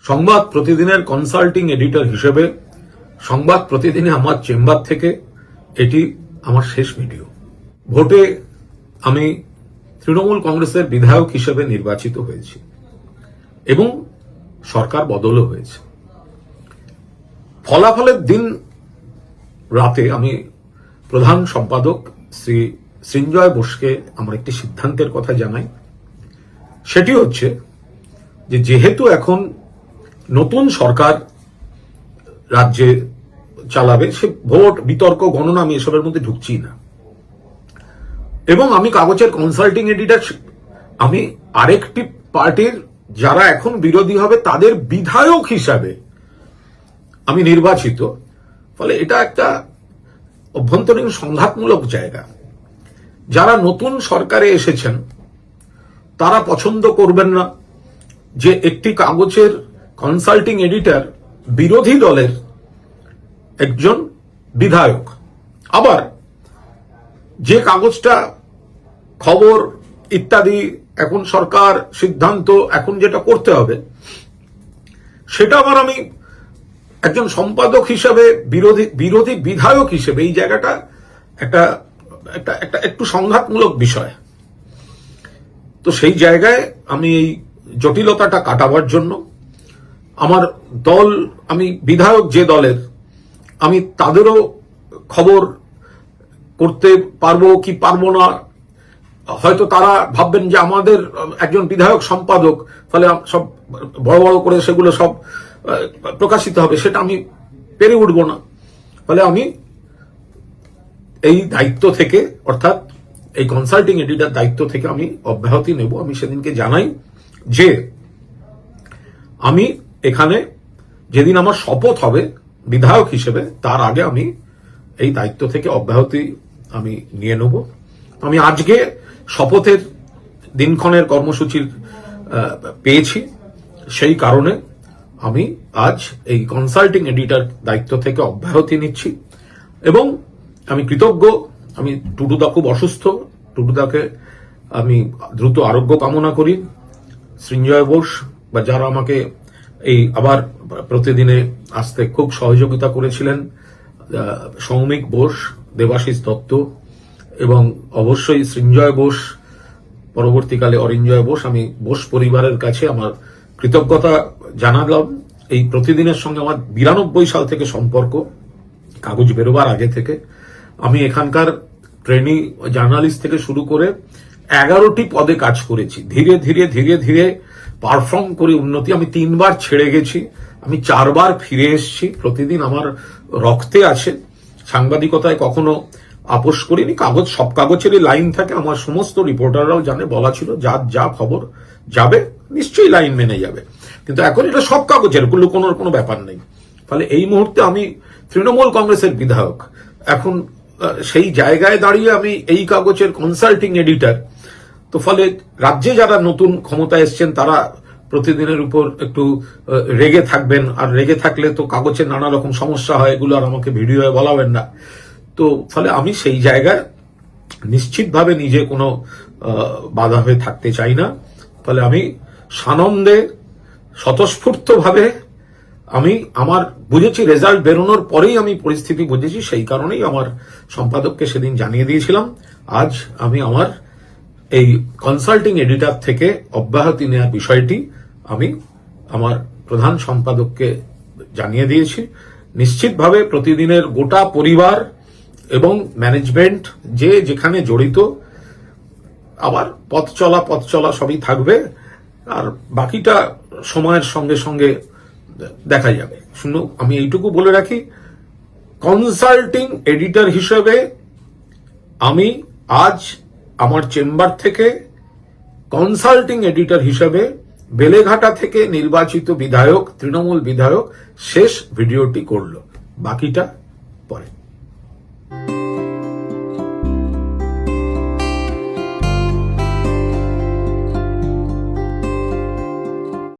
সংবাদ প্রতিদিনের consulting editor হিসেবে সংবাদ প্রতিদিনে আমার চেম্বার থেকে এটি আমার শেষ ভিডিও। ভোটে আমি তৃণমূল কংগ্রেসের বিধায়ক হিসেবে নির্বাচিত হয়েছি এবং সরকার বদলও হয়েছে। ফলাফলের দিন রাতে আমি প্রধান সম্পাদক শ্রী সৃঞ্জয় বোসকে আমার একটি সিদ্ধান্তের কথা জানাই। সেটি হচ্ছে যে যেহেতু এখন নতুন সরকার রাজ্যে চালাবে, সে ভোট বিতর্ক গণনা আমি এসবের মধ্যে ঢুকছি না, এবং আমি কাগজের কনসাল্টিং এডিটর, আমি আরেকটি পার্টির যারা এখন বিরোধী হবে তাদের বিধায়ক হিসাবে আমি নির্বাচিত। ফলে এটা একটা অভ্যন্তরীণ সংঘাতমূলক জায়গা। যারা নতুন সরকারে এসেছেন তারা পছন্দ করবেন না যে একটি কাগজের কনসাল্টিং এডিটর বিরোধী দলের একজন বিধায়ক। আবার যে কাগজটা খবর ইত্যাদি এখন সরকার সিদ্ধান্ত এখন যেটা করতে হবে সেটা আবার আমি একজন সম্পাদক হিসেবে বিরোধী বিধায়ক হিসেবে, এই জায়গাটা একটা একটা একটা একটু সংঘাতমূলক বিষয়। তো সেই জায়গায় আমি এই জটিলতাটা কাটাবার জন্য আমার দল, আমি বিধায়ক যে দলের, আমি তাদেরও খবর করতে পারবো কি পারবো না, হয়তো তারা ভাববেন যে আমাদের একজন বিধায়ক সম্পাদক, ফলে সব বড় বড় করে সেগুলো সব প্রকাশিত হবে, সেটা আমি পেরে উঠবো না। ফলে আমি এই দায়িত্ব থেকে, অর্থাৎ এই কনসাল্টিং এডিটর দায়িত্ব থেকে আমি অব্যাহতি নেব। আমি সেদিনকে জানাই যে আমি এখানে যেদিন আমার শপথ হবে বিধায়ক হিসেবে, তার আগে আমি এই দায়িত্ব থেকে অব্যাহতি আমি নিয়ে নেব। আমি আজকে শপথের দিনক্ষণের কর্মসূচির পেয়েছি, সেই কারণে আমি আজ এই কনসাল্টিং এডিটর দায়িত্ব থেকে অব্যাহতি নিচ্ছি। এবং আমি কৃতজ্ঞ, আমি টুটুদা খুব অসুস্থ, টুটুদাকে আমি দ্রুত আরোগ্য কামনা করি। সৃঞ্জয় বোস বা যারা আমাকে এই আবার প্রতিদিনে আসতে খুব সহযোগিতা করেছিলেন, সৌমিক বোস, দেবাশিস দত্ত এবং অবশ্যই সৃঞ্জয় বোস, পরবর্তীকালে অরিঞ্জয় বোস, আমি বোস পরিবারের কাছে আমার কৃতজ্ঞতা জানালাম। এই প্রতিদিনের সঙ্গে আমার 92 সাল থেকে সম্পর্ক, কাগজ বেরোবার আগে থেকে। আমি এখানকার ট্রেনিং জার্নালিস্ট থেকে শুরু করে 11টি পদে কাজ করেছি। ধীরে ধীরে ধীরে ধীরে পারফর্ম করে উন্নতি, আমি 3 বার ছেড়ে গেছি, আমি 4 বার ফিরে এসেছি। প্রতিদিন আমার রক্তে আছে, সাংবাদিকতায় কখনো আপোষ করিনি। কাগজ, সব কাগজেরই লাইন থাকে, আমার সমস্ত রিপোর্টাররাও জানে, বলা ছিল যা খবর যাবে নিশ্চয়ই লাইন মেনে যাবে। কিন্তু এখন এটা সব কাগজের কোনো ব্যাপার নেই। ফলে এই মুহূর্তে আমি তৃণমূল কংগ্রেসের বিধায়ক, এখন সেই জায়গায় দাঁড়িয়ে আমি এই কাগজের কনসাল্টিং এডিটর। তো ফলে রাজ্যে যারা নতুন ক্ষমতা এসছেন তারা প্রতিদিনের উপর একটু রেগে থাকবেন, আর রেগে থাকলে তো কাগজের নানা রকম সমস্যা হয়, এগুলো আর আমাকে ভিডিওয়ে বলাবেন না। তো ফলে আমি সেই জায়গায় নিশ্চিতভাবে নিজে কোনো বাধা হয়ে থাকতে চাই না। ফলে আমি সানন্দে স্বতঃস্ফূর্তভাবে আমি আমার বুঝেছি, রেজাল্ট বেরোনোর পরেই আমি পরিস্থিতি বুঝেছি, সেই কারণেই আমার সম্পাদককে সেদিন জানিয়ে দিয়েছিলাম। আজ আমি আমার এই কনসাল্টিং এডিটর থেকে অব্যাহতি নেওয়ার বিষয়টি আমি আমার প্রধান সম্পাদককে জানিয়ে দিয়েছি। নিশ্চিতভাবে প্রতিদিনের গোটা পরিবার এবং ম্যানেজমেন্ট যে যেখানে জড়িত, আবার পথ চলা সবই থাকবে, আর বাকিটা সময়ের সঙ্গে সঙ্গে দেখা যাবে। শুনুন, আমি এইটুকু বলে রাখি, কনসাল্টিং এডিটর হিসেবে আমি আজ আমার চেম্বার থেকে কনসাল্টিং এডিটর হিসেবে বেলেঘাটা থেকে নির্বাচিত বিধায়ক, তৃণমূল বিধায়ক শেষ ভিডিওটি করল, বাকিটা পরে।